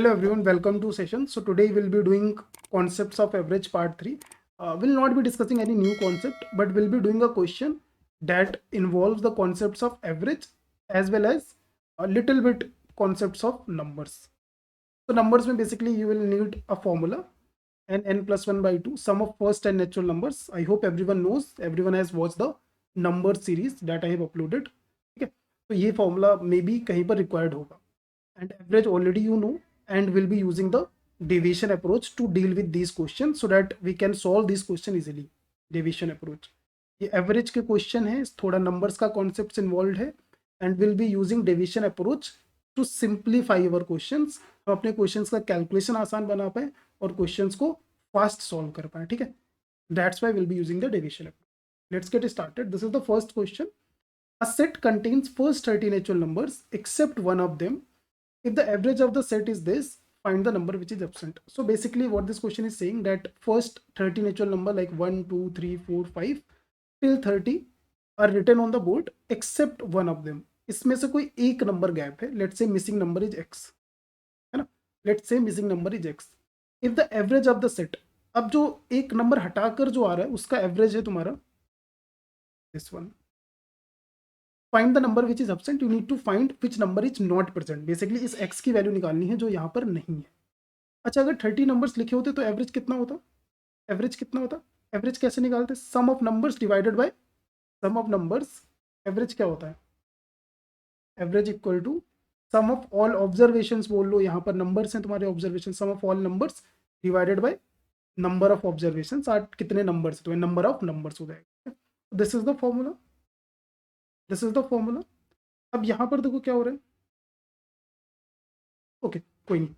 Hello everyone, welcome to session. So today we'll be doing concepts of average part 3. We'll not be discussing any new concept, but we'll be doing a question that involves the concepts of average as well as a little bit concepts of numbers. So numbers में basically you will need a formula n plus 1 by 2 sum of first and natural numbers. I hope everyone knows, everyone has watched the number series that I have uploaded. ठीक है, तो ये formula मे भी कहीं पर required होगा. And average already you know, and we'll be using the deviation approach to deal with these questions so that we can solve this question easily. Deviation approach, ये average के question है, थोड़ा numbers का concepts involved है, and we'll be using deviation approach to simplify our questions. हम अपने questions का calculation आसान बना पाए और questions को fast solve कर पाए. ठीक है, that's why we'll be using the deviation approach. Let's get started. This is the first question. A set contains first 30 natural numbers except one of them. If the average of the set is this, find the number which is absent. So basically what this question is saying, that first 30 natural number like 1 2 3 4 5 till 30 are written on the board except one of them. इसमें से कोई एक number gap है. Let's से missing number is x, है ना. Let's say missing number is x. If the average of the set, अब जो एक नंबर हटाकर जो आ रहा है उसका एवरेज है तुम्हारा this one. Find the number which is absent. You need to find which number is not present. Basically इस x की वैल्यू निकालनी है जो यहाँ पर नहीं है. अच्छा, अगर 30 नंबर्स लिखे होते तो एवरेज कितना होता? एवरेज कितना होता? एवरेज कैसे निकालते? Sum of numbers divided by sum of numbers. Average क्या होता है? Average equal to sum of all observations. बोल लो यहाँ पर नंबर्स हैं तुम्हारे observation, sum of all numbers divided by number of observations. आठ कितने नंबर्स, तो नंबर ऑफ नंबर्स हो जाएगा. This is the formula, this is the formula. अब यहाँ पर देखो क्या हो रहा है. ओके, कोई नहीं.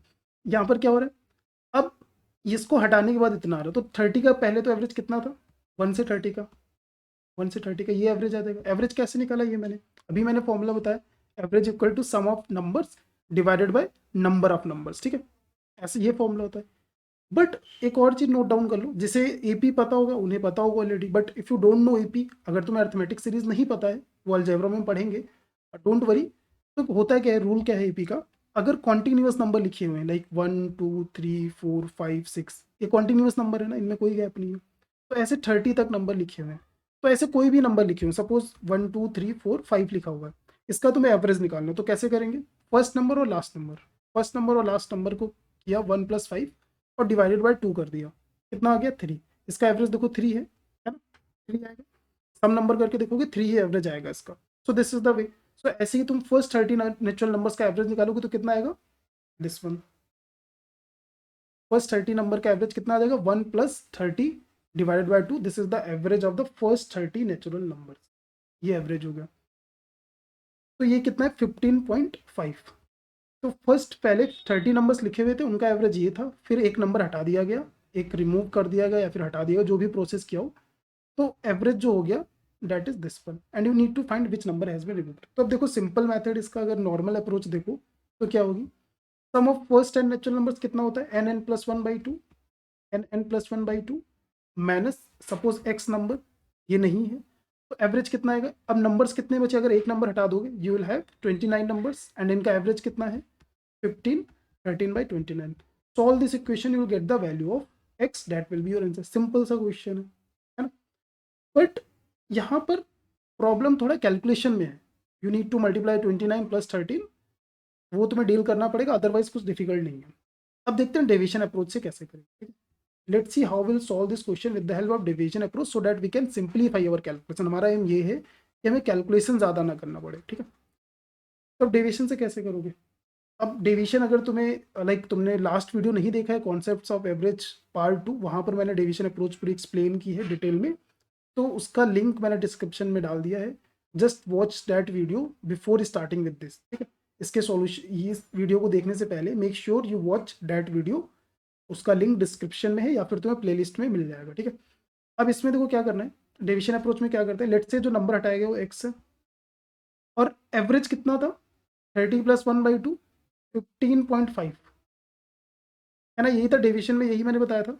यहाँ पर क्या हो रहा है, अब इसको हटाने के बाद इतना आ रहा है. तो 30 का पहले तो एवरेज कितना था? 1 से 30 का, 1 से 30 का ये एवरेज आ जाएगा. एवरेज कैसे निकाला ये मैंने फॉर्मूला बताया. Average equal to sum of numbers divided by number of numbers. ठीक है, ऐसे ये फॉर्मूला होता है. बट एक और चीज नोट डाउन कर लो, जिसे एपी पता होगा उन्हें पता होगा already. But if you don't no AP, अगर तुम्हें अर्थमेटिक सीरीज नहीं पता है, वो अलजेब्रा में पढ़ेंगे, डोंट वरी. तो होता क्या है, रूल क्या है एपी का. अगर कॉन्टिन्यूस नंबर लिखे हुए हैं लाइक 1 2 3 4 5 6, ये कॉन्टिन्यूस नंबर है ना, इनमें कोई गैप नहीं है. तो ऐसे 30 तक नंबर लिखे हुए हैं. तो ऐसे कोई भी नंबर लिखे हुए, सपोज 1 2 3 4 5 लिखा हुआ है, इसका तुम्हें एवरेज निकालना है. तो कैसे करेंगे? फर्स्ट नंबर और लास्ट नंबर, फर्स्ट नंबर और लास्ट नंबर को किया 1 + 5 और डिवाइडेड बाय 2 कर दिया. कितना आ गया? 3. इसका एवरेज देखो 3 है ना, 3 आएगा. सम नंबर करके देखोगे 3 ही एवरेज आएगा इसका. So this is the way. So ऐसे ही तुम फर्स्ट 30 नेचुरल नंबर्स का एवरेज निकालोगे तो कितना आएगा? This one. फर्स्ट 30 नंबर का एवरेज कितना आ जाएगा? 1 + 30 divided by 2. This is the average of the first 30 natural numbers. ये एवरेज हो गया. तो ये कितना है? 15.5. तो फर्स्ट पहले 30 नंबर्स लिखे हुए थे, उनका एवरेज ये था. फिर एक नंबर हटा दिया गया, एक रिमूव कर दिया गया या फिर हटा दिया गया, जो भी प्रोसेस किया हो. तो एवरेज जो हो गया that is this one. And you need to find which number has been removed. तो अब देखो सिंपल मेथड इसका, अगर नॉर्मल अप्रोच देखो तो क्या होगी. Sum of first n natural numbers कितना होता है? n + 1 by 2, n + 1 by 2 minus suppose x number, ये नहीं है. तो एवरेज कितना आएगा? अब नंबर्स कितने बचे? अगर एक नंबर हटा दोगे you will have 29 numbers and इनका एवरेज कितना है? 15. 13 by 29. Solve this equation, you will get the value of x. That will be your answer. Simple सा क्वेश्चन है ना. बट यहाँ पर प्रॉब्लम थोड़ा कैलकुलेशन में है. You need to multiply 29 + 13. वो तुम्हें डील करना पड़ेगा, अदरवाइज कुछ डिफिकल्ट नहीं है. अब देखते हैं डिवीजन अप्रोच से कैसे करेंगे. Let's see how will solve this question with the help of division approach so that we can simplify our calculation. हमारा एम ये है कि हमें कैलकुलेशन ज़्यादा ना करना पड़े. ठीक है, तो अब डिवीजन से कैसे करोगे? अब डेविएशन अगर तुम्हें लाइक तुमने लास्ट वीडियो नहीं देखा है कॉन्सेप्ट्स ऑफ एवरेज पार्ट 2, वहाँ पर मैंने डेविएशन अप्रोच पूरी एक्सप्लेन की है डिटेल में. तो उसका लिंक मैंने डिस्क्रिप्शन में डाल दिया है. Just watch that video before starting with this. ठीक है, इसके सॉल्यूशन, इस वीडियो को देखने से पहले make sure you watch that video. उसका लिंक डिस्क्रिप्शन में है या फिर तुम्हें प्लेलिस्ट में मिल जाएगा. ठीक है, अब इसमें देखो क्या करना है. डेविएशन अप्रोच में क्या करते हैं, लेट्स से जो नंबर हटाया गया वो एक्स है और एवरेज कितना था? 30 + 1 by 2, 15.5 है ना. यही था डेविएशन में, यही मैंने बताया था.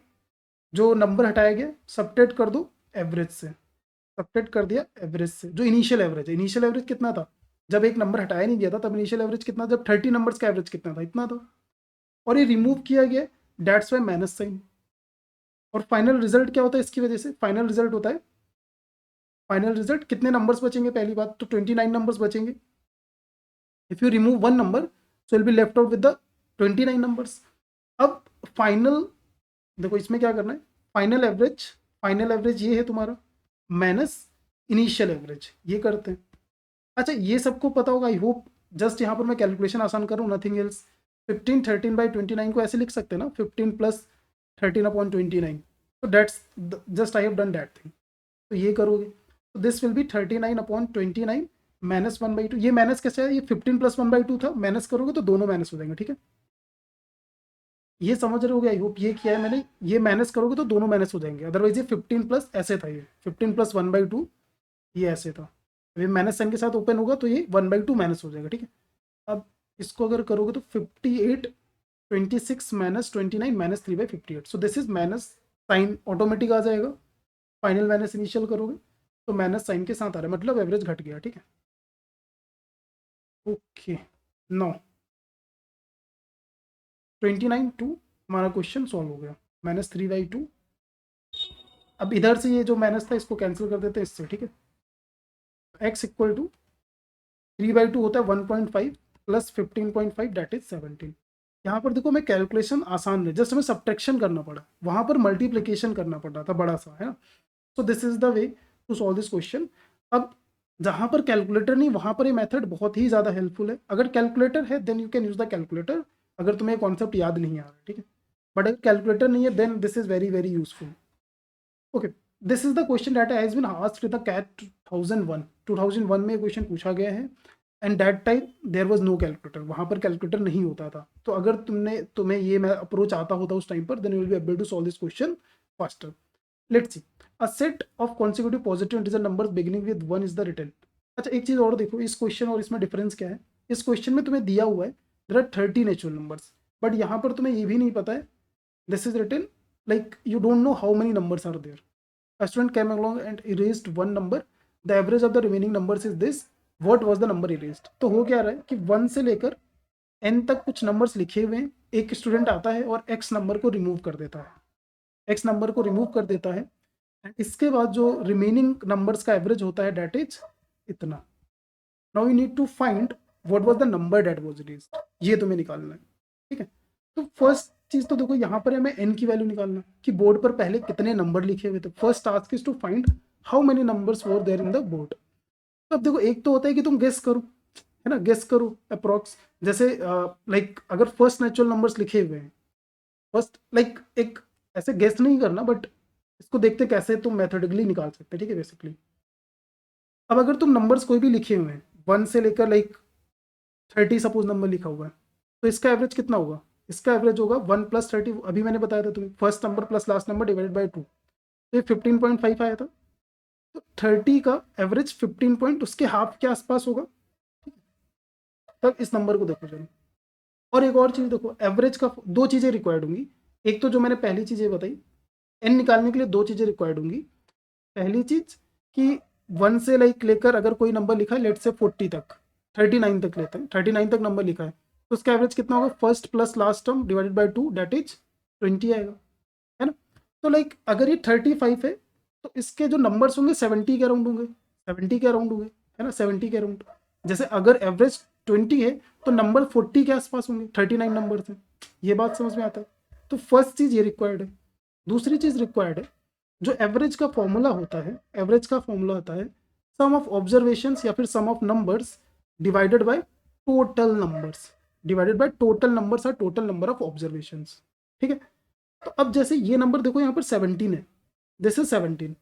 जो नंबर हटाया गया सबट्रैक्ट कर दो एवरेज से, सबट्रैक्ट कर दिया एवरेज से. जो इनिशियल एवरेज है, इनिशियल एवरेज कितना था? जब एक नंबर हटाया नहीं गया था तब इनिशियल एवरेज कितना? जब 30 नंबर्स का एवरेज कितना था? इतना था. और ये रिमूव किया गया, दैट्स वाई माइनस साइन। और फाइनल रिजल्ट क्या होता है इसकी वजह से? फाइनल रिजल्ट होता है, फाइनल रिजल्ट कितने नंबर्स बचेंगे? पहली बात तो 29 नंबर्स बचेंगे। If you remove one number so will be left out with the 29 numbers. अब फाइनल, देखो इसमें क्या करना है, फाइनल एवरेज, फाइनल एवरेज ये है तुम्हारा माइनस इनिशियल एवरेज, ये करते हैं। अच्छा ये सबको पता होगा आई होप। जस्ट यहाँ पर मैं कैलकुलेशन आसान करूँ, नथिंग एल्स। 15 13/29 को ऐसे लिख सकते हैं ना, 15 प्लस 13/29। तो that's just I have done that thing. तो ये करोगे तो दिस विल बी 39/29 माइनस 1/2। ये माइनस कैसे है? ये 15 प्लस 1/2 था, माइनस करोगे तो दोनों माइनस हो जाएंगे, ठीक है। ये समझ रहे होगे आई होप। ये किया है मैंने, ये माइनस करोगे तो दोनों माइनस हो जाएंगे, अदरवाइज ये 15 प्लस ऐसे था, ये 15 प्लस 1/2 ये ऐसे था। ये माइनस साइन के साथ ओपन होगा तो ये 1/2 माइनस हो जाएगा, ठीक है। अब इसको अगर करोगे तो 58 26 minus 29 minus 3/58। So this is minus sign automatic आ जाएगा। फाइनल माइनस इनिशियल करोगे तो माइनस साइन के साथ आ रहा है, मतलब एवरेज घट गया, ठीक है। ओके, नो 29/2 हमारा क्वेश्चन सॉल्व हो गया। -3/2। अब इधर से ये जो माइनस था इसको कैंसिल कर देते हैं इससे, ठीक है। x इक्वल टू 3/2 होता है 1.5 प्लस 15.5 दैट इज 17। यहाँ पर देखो मैं कैलकुलेशन आसान है, जस्ट हमें सब्ट्रैक्शन करना पड़ा, वहाँ पर मल्टीप्लिकेशन करना पड़ रहा था बड़ा सा, है ना। So this is the way to solve this question. अब जहाँ पर कैलकुलेटर नहीं वहाँ पर ये मेथड बहुत ही ज़्यादा हेल्पफुल है। अगर कैलकुलेटर है then you can use the calculator, अगर तुम्हें कॉन्सेप्ट याद नहीं आ रहा है, ठीक है। बट अगर कैलकुलेटर नहीं है then this is very very useful. Okay, this is the question that has been asked in the CAT 2001 में क्वेश्चन पूछा गया है। And that time there was no calculator, वहाँ पर कैलकुलेटर नहीं होता था। तो अगर तुम्हें ये मैं अप्रोच आता होता उस टाइम पर, then you will be able to solve this question faster. Let's see, a set of consecutive positive integer numbers beginning with 1 is the return. अच्छा एक चीज़ और देखो, इस क्वेश्चन और इसमें डिफरेंस क्या है। इस क्वेश्चन में तुम्हें दिया हुआ है there are 30 natural numbers, but यहाँ पर तुम्हें ये भी नहीं पता है, this is written like you don't know how many numbers are there. A student came along and erased one number. The average of the remaining numbers is this. What was the number erased? तो हो क्या रहा है कि 1 से लेकर n तक कुछ नंबर्स लिखे हुए हैं, एक स्टूडेंट आता है और x नंबर को रिमूव कर देता है, x नंबर को रिमूव कर देता है। इसके बाद जो रिमेनिंग नंबर्स का एवरेज होता है दैट इज इतना। Now you need to find what was the number that was erased, ये तुम्हें निकालना है, ठीक है। तो फर्स्ट चीज तो देखो यहाँ पर हमें n की वैल्यू निकालना कि बोर्ड पर पहले कितने नंबर लिखे हुए थे। First task is to find how many numbers were there in the board. तो अब देखो एक तो होता है कि तुम गेस करो, है ना, गेस करो अप्रोक्स। जैसे लाइक अगर फर्स्ट नेचुरल नंबर्स लिखे हुए हैं, फर्स्ट लाइक एक ऐसे गेस नहीं करना, बट इसको देखते कैसे तुम मैथोडिकली निकाल सकते हैं, ठीक है बेसिकली। अब अगर तुम नंबर्स कोई भी लिखे हुए हैं 1 से लेकर लाइक 30 सपोज नंबर लिखा हुआ है, तो इसका एवरेज कितना होगा? इसका एवरेज होगा 1 + 30, अभी मैंने बताया था तुम्हें, first number plus last number divided by 2, तो ये 15.5 आया था। तो 30 का एवरेज 15 पॉइंट उसके हाफ के आसपास होगा। तब इस नंबर को देखो जरा। और एक और चीज़ देखो, एवरेज का दो चीज़ें रिक्वायर्ड होंगी। एक तो जो मैंने पहली चीज़ें बताई, एन निकालने के लिए दो चीज़ें रिक्वायर्ड होंगी। पहली चीज़ कि 1 से लाइक लेकर अगर कोई नंबर लिखा है लेट से 40 तक, 39 तक लेते हैं, 39 तक नंबर लिखा है, तो उसका एवरेज कितना होगा? First plus last term divided by 2 that is 20 आएगा, है ना। तो लाइक अगर ये 35 है तो इसके जो नंबर्स होंगे 70 के अराउंड होंगे, 70 के अराउंड होंगे, है ना, 70 के अराउंड। जैसे अगर एवरेज 20 है तो नंबर 40 के आसपास होंगे, 39 नंबर हैं। ये बात समझ में आता है। तो फर्स्ट चीज़ ये रिक्वायर्ड है। दूसरी चीज़ रिक्वायर्ड है, जो एवरेज का फॉर्मूला होता है, एवरेज का फॉर्मूला होता है सम ऑफ ऑब्जर्वेशंस या फिर sum of numbers divided by total numbers, divided by total numbers और टोटल नंबर ऑफ ऑब्जर्वेशंस, ठीक है। तो अब जैसे ये नंबर देखो यहाँ पर 17 है, दिस इज 17,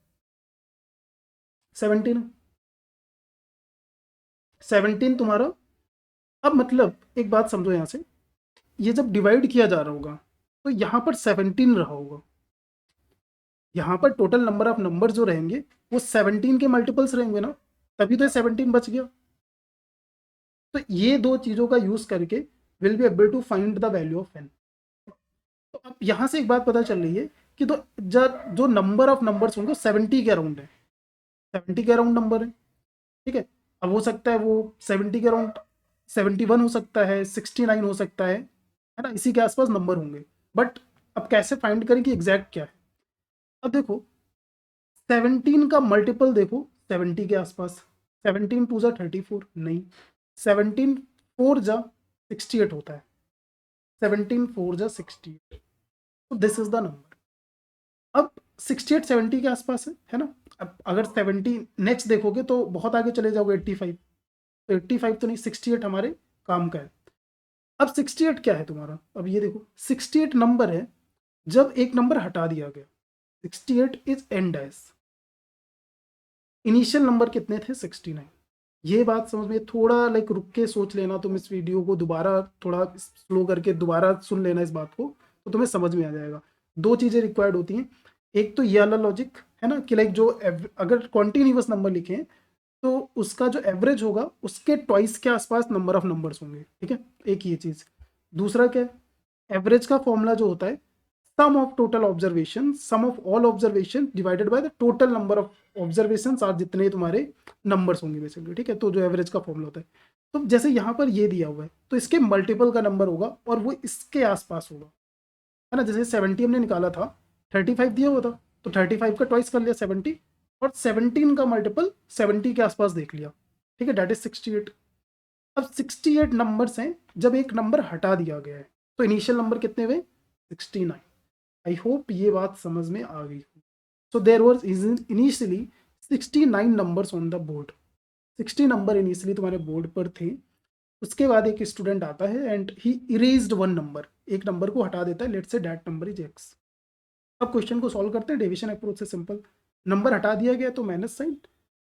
17 है, 17 तुम्हारा। अब मतलब एक बात समझो यहाँ से, ये जब डिवाइड किया जा रहा होगा तो यहाँ पर 17 रहा होगा, यहाँ पर टोटल नंबर ऑफ नंबर जो रहेंगे वो 17 के मल्टीपल्स रहेंगे ना, तभी तो 17 बच गया। तो ये दो चीज़ों का यूज करके will be able to find the value of n. तो अब यहाँ से एक बात पता चल रही है कि तो जो नंबर ऑफ नंबर्स होंगे 70 के अराउंड है, 70 के अराउंड नंबर है, ठीक है। अब हो सकता है वो 70 के अराउंड 71 हो सकता है, 69 हो सकता है, है ना, इसी के आसपास नंबर होंगे। बट अब कैसे फाइंड करें कि एग्जैक्ट क्या है? अब देखो 17 का मल्टीपल देखो 70 के आसपास, 17 2 जा 34 नहीं, 17 4 जा 68 होता है, 17 4 जा 68, तो दिस इज द नंबर। अब 68 70 के आसपास है ना। अब अगर 70 नेक्स्ट देखोगे तो बहुत आगे चले जाओगे 85, तो 85 तो नहीं, 68 हमारे काम का है। अब 68 क्या है तुम्हारा? अब ये देखो 68 नंबर है जब एक नंबर हटा दिया गया। 68 is and S, initial number कितने थे? 69। ये बात समझ में, थोड़ा लाइक रुक के सोच लेना तुम इस वीडियो को, दोबारा थोड़ा स्लो करके दोबारा सुन लेना इस बात को, तो तुम्हें समझ में आ जाएगा। दो चीज़ें रिक्वायर्ड होती हैं, एक तो ये वाला लॉजिक है ना कि लाइक जो अगर कॉन्टिन्यूअस नंबर लिखें तो उसका जो एवरेज होगा उसके ट्वाइस के आसपास नंबर ऑफ नंबर्स होंगे, ठीक है, एक ये चीज़। दूसरा क्या है, एवरेज का फॉर्मूला जो होता है sum of total observation, sum of all observation divided by the total number of observation are, जितने तुम्हारे नंबर्स होंगे बेसिकली, ठीक है, तो जो एवरेज का फॉर्मूला होता है। तो जैसे यहाँ पर ये दिया हुआ है तो इसके मल्टीपल का नंबर होगा और वो इसके आसपास होगा, है ना। जैसे 70 हमने निकाला था, 35 दिया हुआ था, तो 35 का ट्वाइस कर लिया 70, और 17 का मल्टीपल 70 के आसपास देख लिया, ठीक है, डेट इज 68। अब 68 नंबर्स हैं जब एक नंबर हटा दिया गया है, तो इनिशियल नंबर कितने हुए? 69। आई होप ये बात समझ में आ गई। So there was initially 69 numbers on the board, 60 number initially तुम्हारे बोर्ड पर थे। उसके बाद एक स्टूडेंट आता है and he erased one number, एक नंबर को हटा देता है, let's say that number is x. अब क्वेश्चन को सॉल्व करते हैं डिविजन अप्रोच से, सिंपल। नंबर हटा दिया गया तो माइनस साइन,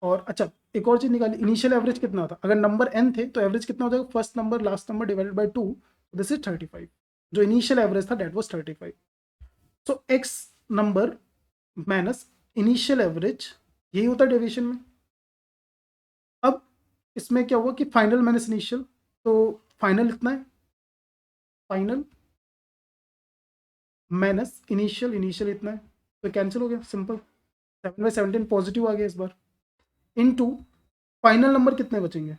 और अच्छा एक और चीज निकाली, इनिशियल एवरेज कितना था? अगर नंबर एन थे तो एवरेज कितना हो जाएगा? First number last number divided by 2, this is 35। जो इनिशियल एवरेज था that was 35। So x number minus initial average, यही होता है डेविएशन में। अब इसमें क्या हुआ कि फाइनल माइनस इनिशियल, तो फाइनल इतना है, फाइनल माइनस इनिशियल, इनिशियल इतना है, तो कैंसिल हो गया, सिंपल। 7/17 पॉजिटिव आ गया इस बार, इनटू फाइनल नंबर कितने बचेंगे?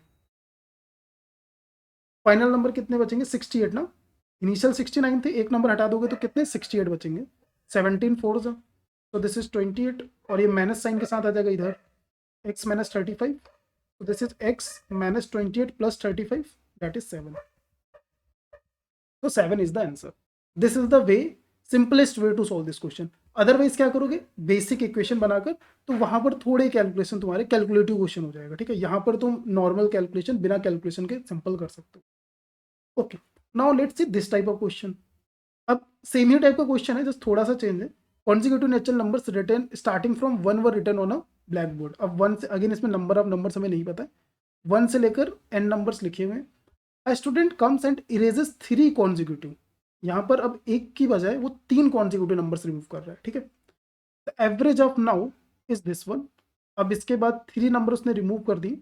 फाइनल नंबर कितने बचेंगे? 68 ना, इनिशियल 69 थे, एक नंबर हटा दोगे तो कितने? 68 बचेंगे। 17 4 जा, तो दिस इज 28, और ये माइनस साइन के साथ आ जाएगा इधर, x minus 35, so this is x minus 28 plus 35, that is 7. So 7 is the answer. This is the way, simplest way to solve this question. Otherwise क्या करोगे? बेसिक इक्वेशन बनाकर, तो वहां पर थोड़े कैलकुलेशन तुम्हारे कैलकुलेटिव क्वेश्चन हो जाएगा, ठीक है। यहाँ पर तुम नॉर्मल कैलकुलेशन बिना कैलकुलेशन के सिंपल कर सकते हो। Okay, now let's see this type of question. अब सेम ही टाइप का क्वेश्चन है, जस्ट थोड़ा सा चेंज है। Consecutive natural numbers return starting from 1 were return on a black board. अब 1 से अगेन इसमें नंबर ऑफ नंबर्स हमें नहीं पता है, 1 से लेकर n नंबर्स लिखे हुए हैं। A student comes and erases 3 consecutive, यहाँ पर अब एक की बजाय वो 3 कॉन्जिक्यूटिव नंबर्स रिमूव कर रहा है, ठीक है। The average of now is this one. अब इसके बाद 3 नंबर उसने रिमूव कर दी,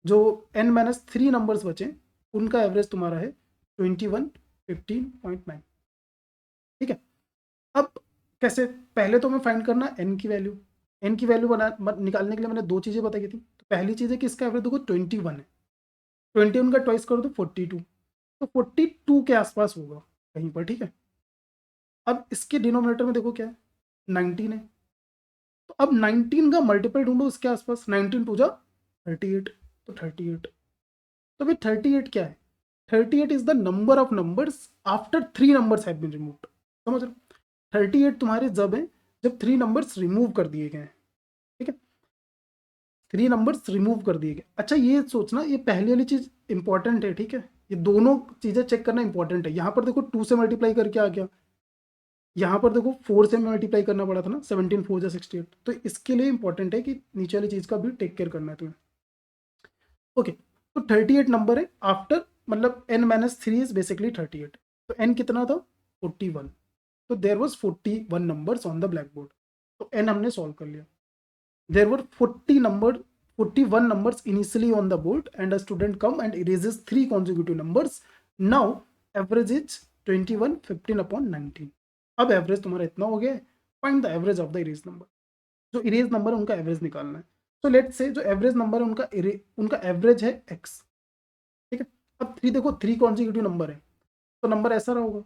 जो n-3 नंबर्स बचे उनका एवरेज तुम्हारा है 21 15.9, ठीक है। अब कैसे? पहले तो हमें फाइंड करना एन की वैल्यू। एन की वैल्यू निकालने के लिए मैंने दो चीज़ें बताई थी। तो पहली चीज़ है कि इसका एवरेज देखो 21 है, 21 का ट्वाइस करो तो 42, तो 42 के आसपास होगा कहीं पर, ठीक है। अब इसके डिनोमिनेटर में देखो क्या है, 19 है, तो अब 19 का मल्टीपल ढूंढो इसके आसपास, 19 2 जा 38, तो 38। तो भाई 38 क्या है? 38 is the number of numbers after 3 numbers have been removed. समझ रहे हो? 38 तुम्हारे जब है जब 3 नंबर्स रिमूव कर दिए गए हैं, ठीक है, 3 नंबर्स रिमूव कर दिए गए। अच्छा ये सोचना, ये पहली वाली चीज इंपॉर्टेंट है, ठीक है, ये दोनों चीजें चेक करना इंपॉर्टेंट है। यहाँ पर देखो 2 से मल्टीप्लाई करके आ गया, यहाँ पर देखो 4 से मल्टीप्लाई करना पड़ा था ना, 17 4 जा 68, तो इसके लिए इंपॉर्टेंट है कि नीचे वाली चीज का भी टेक केयर करना है तुम्हें। ओके, तो 38 नंबर है आफ्टर, मतलब n-3 इज बेसिकली 38, तो n कितना था? 41, तो there was 41 numbers on the black board, तो n हमने सॉल्व कर लिया। There were 41 numbers initially on the board and a student come and erases 3 consecutive numbers. Now average is 21 15 upon 19. अब average तुम्हारा इतना हो गया, find the average of the erase number. जो इरेज नंबर है उनका एवरेज निकालना है। तो लेट्स से जो एवरेज नंबर है उनका एवरेज है x, ठीक है। अब 3 देखो 3 कॉन्जिक्यूटिव नंबर है, तो नंबर ऐसा रहा होगा,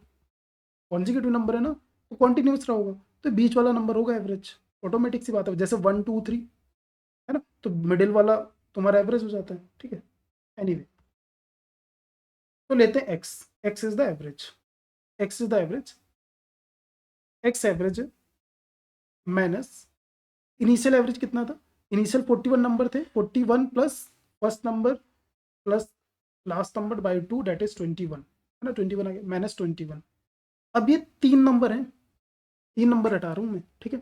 कॉन्जिक्यूटिव नंबर है ना, तो कॉन्टिन्यूस रहा होगा, तो बीच वाला नंबर होगा एवरेज। ऑटोमेटिक सी बात है, जैसे 1 2 3 है ना, तो मिडिल वाला तुम्हारा एवरेज हो जाता है, ठीक है। एनीवे, तो लेते हैं x, x is the average, x is the average, x average है माइनस इनिशियल एवरेज कितना था, इनिशियल 41 नंबर थे, 41 plus first number plus last number by 2 that is 21, है ना, 21 आ गया, माइनस 21। अब ये 3 नंबर हैं, 3 नंबर हटा रहा हूँ मैं, ठीक है,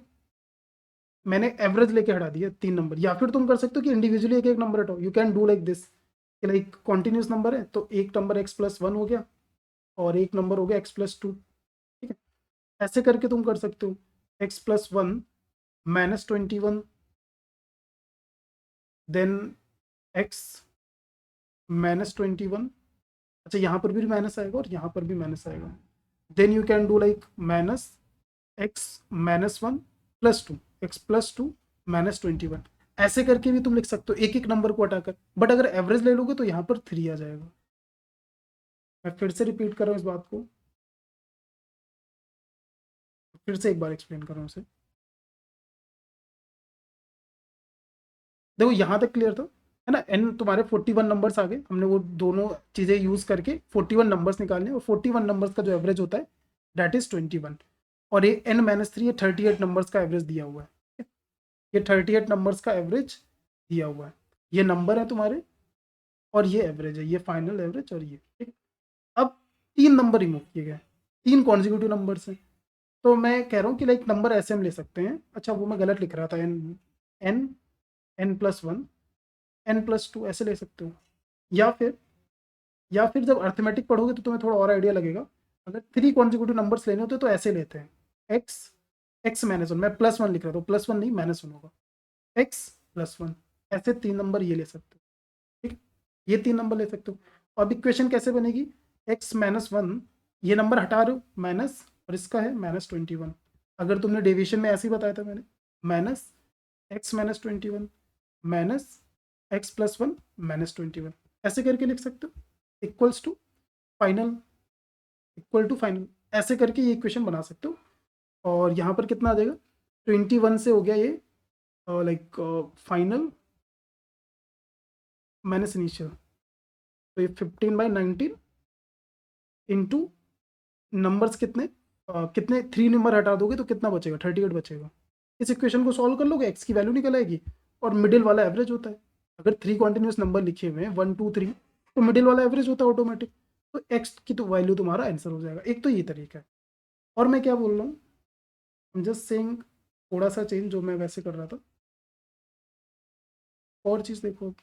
मैंने एवरेज लेके हटा दिया 3 नंबर। या फिर तुम कर सकते हो कि इंडिविजुअली एक एक नंबर हटाओ, you can do like this, कि लाइक कॉन्टिन्यूस नंबर है तो एक नंबर x+1 हो गया और एक नंबर हो गया x+2, ठीक है, ऐसे करके तुम कर सकते हो, x+1 -21, देन x -21, अच्छा यहाँ पर भी माइनस आएगा और यहाँ पर भी माइनस आएगा, then you can do like minus x-1 +2, x+2 -21, ऐसे करके भी तुम लिख सकते हो एक एक नंबर को हटाकर। बट अगर एवरेज ले लोगे तो यहाँ पर 3 आ जाएगा। मैं फिर से रिपीट कर रहा हूँ इस बात को, फिर से एक बार एक्सप्लेन कर रहा हूँ इसे। देखो यहाँ तक क्लियर था, है ना, एन तुम्हारे 41 नंबर्स आ गए, हमने वो दोनों चीज़ें यूज़ करके 41 नंबर्स निकालने, और 41 नंबर्स का जो एवरेज होता है दैट इज 21, और ये n-3 ये 38 नंबर्स का एवरेज दिया हुआ है, ये 38 नंबर्स का एवरेज दिया हुआ है, ये नंबर है तुम्हारे और ये एवरेज है, ये फाइनल एवरेज और ये, ठीक। अब 3 नंबर रिमूव किए गए, 3 कॉन्जिक्यूटिव नंबर्स हैं, तो मैं कह रहा हूँ कि लाइक नंबर ऐसे हम ले सकते हैं, अच्छा वो मैं गलत लिख रहा था, एन n+1 n+2 ऐसे ले सकते हो। या फिर जब अर्थमेटिक पढ़ोगे तो तुम्हें थोड़ा और आइडिया लगेगा, अगर 3 कॉन्जिक्यूटिव नंबर्स लेने होते तो ऐसे लेते हैं, एक्स x-1, मैं +1 लिख रहा था, +1 नहीं -1 होगा, x+1, ऐसे 3 नंबर ये ले सकते हो, ठीक है, ये 3 नंबर ले सकते हो। अब इक्वेशन कैसे बनेगी, x-1, ये नंबर हटा रहे हो माइनस, और इसका है -21, अगर तुमने डेविएशन में ऐसे ही बताया था मैंने, माइनस x-21 माइनस x+1 -21, ऐसे करके लिख सकते हो, equals to final, equal to final, ऐसे करके ये इक्वेशन बना सकते हो। और यहाँ पर कितना आ जाएगा, 21 से हो गया ये लाइक फाइनल माइनस इनिशियल, तो ये 15/19 इंटू नंबर्स कितने, कितने 3 नंबर हटा दोगे तो कितना बचेगा, 38 बचेगा। इस इक्वेशन को सॉल्व कर लोगे, एक्स की वैल्यू निकल आएगी, और मिडिल वाला एवरेज होता है, अगर 3 कॉन्टिन्यूस नंबर लिखे हुए हैं 1 2 3, तो मिडिल वाला एवरेज होता है ऑटोमेटिक, तो एक्स की तो वैल्यू तुम्हारा आंसर हो जाएगा। एक तो ये तरीका है, और मैं क्या बोल रहा हूँ, जस्ट सेइंग, थोड़ा सा चेंज जो मैं वैसे कर रहा था, और चीज़ देखो,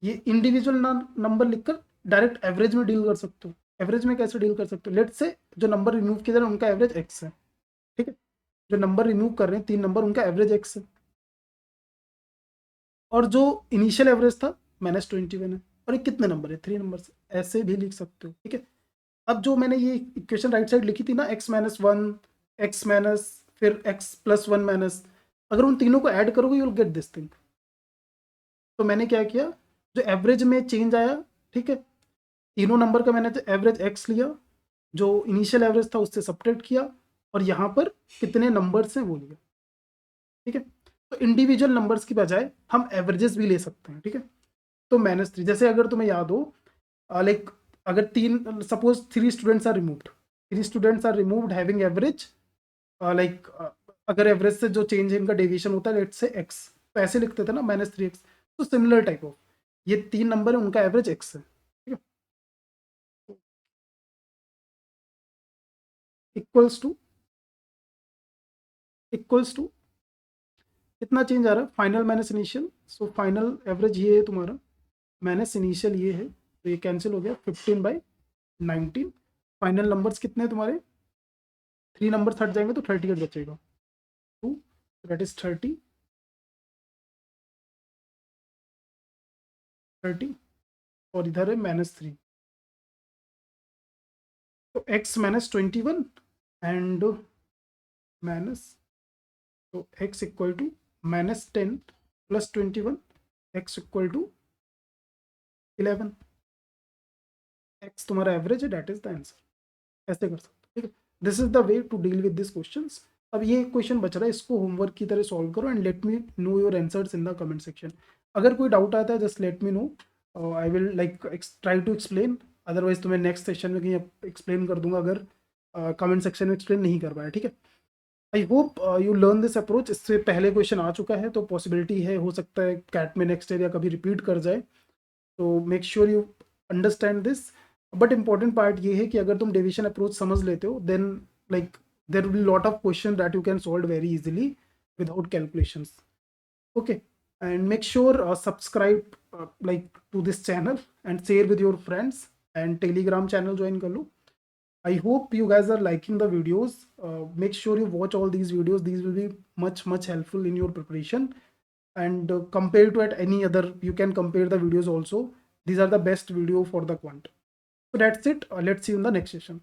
ये इंडिविजुअल नंबर लिखकर डायरेक्ट एवरेज में डील कर सकते हो। एवरेज में कैसे डील कर सकते हो, लेट से जो नंबर रिमूव किए जा रहे हैं उनका एवरेज एक्स है, ठीक है, जो नंबर रिमूव कर रहे हैं 3 नंबर उनका एवरेज एक्स है, और जो इनिशियल एवरेज था -21 है, और ये कितने नंबर है, 3 नंबर से, ऐसे भी लिख सकते हो, ठीक है। अब जो मैंने ये इक्वेशन राइट साइड लिखी थी ना, x-1, x माइनस, फिर x+1 माइनस, अगर उन तीनों को ऐड करोगे you will get this thing. तो मैंने क्या किया, जो एवरेज में चेंज आया, ठीक है, तीनों नंबर का मैंने एवरेज x लिया, जो इनिशियल एवरेज था उससे सब्ट्रैक्ट किया, और यहाँ पर कितने नंबर्स हैं वो लिया, ठीक है। तो इंडिविजुअल नंबर्स की बजाय हम एवरेजेस भी ले सकते हैं, ठीक है। तो -3, जैसे अगर तुम्हें याद हो, लाइक अगर 3 suppose 3 students are removed, 3 students are removed having average, like अगर एवरेज से जो चेंज है इनका डेविएशन होता है लेट्स से x, तो ऐसे लिखते थे ना -3x, तो सिमिलर टाइप ऑफ, ये 3 नंबर है उनका एवरेज x है, ठीक है, इक्वल्स टू, इक्वल्स टू कितना चेंज आ रहा है, final minus initial, so final average ये है तुम्हारा, माइनस इनिशियल ये है, तो ये कैंसिल हो गया, 15/19, फाइनल नंबर्स कितने हैं तुम्हारे, 3 नंबर हट जाएंगे तो 38 बचेगा, 2, दैट इज 30, और इधर है -3, तो x-21 एंड माइनस, तो x equal to -10 + 21, x equal to 11, x तुम्हारा एवरेज है, दैट इज द आंसर। ऐसे कर सकते हो, ठीक है। This is the way to deal with this questions. अब ये क्वेश्चन बच रहा है, इसको होमवर्क की तरह सॉल्व करो and let me know your answers in the comment section. अगर कोई डाउट आता है just let me know, I will like try to explain, otherwise तुम्हें नेक्स्ट सेशन में कहीं एक्सप्लेन कर दूंगा अगर कमेंट सेक्शन में एक्सप्लेन नहीं कर पाया, ठीक है। I hope you learn this approach. इससे पहले क्वेश्चन आ चुका है तो पॉसिबिलिटी है, हो सकता है कैट में नेक्स्ट ईयर या कभी रिपीट कर जाए, तो make sure you understand this. But important part ये है कि अगर तुम डेविएशन अप्रोच समझ लेते हो then like there will lot of question that you can solve very easily without calculations, okay, and make sure subscribe like to this channel and share with your friends and telegram channel join kar lo. I hope you guys are liking the videos. Make sure you watch all these videos, these will be much helpful in your preparation, and compared to at any other, you can compare the videos also. These are the best video for the quant. So that's it. Let's see you in the next session.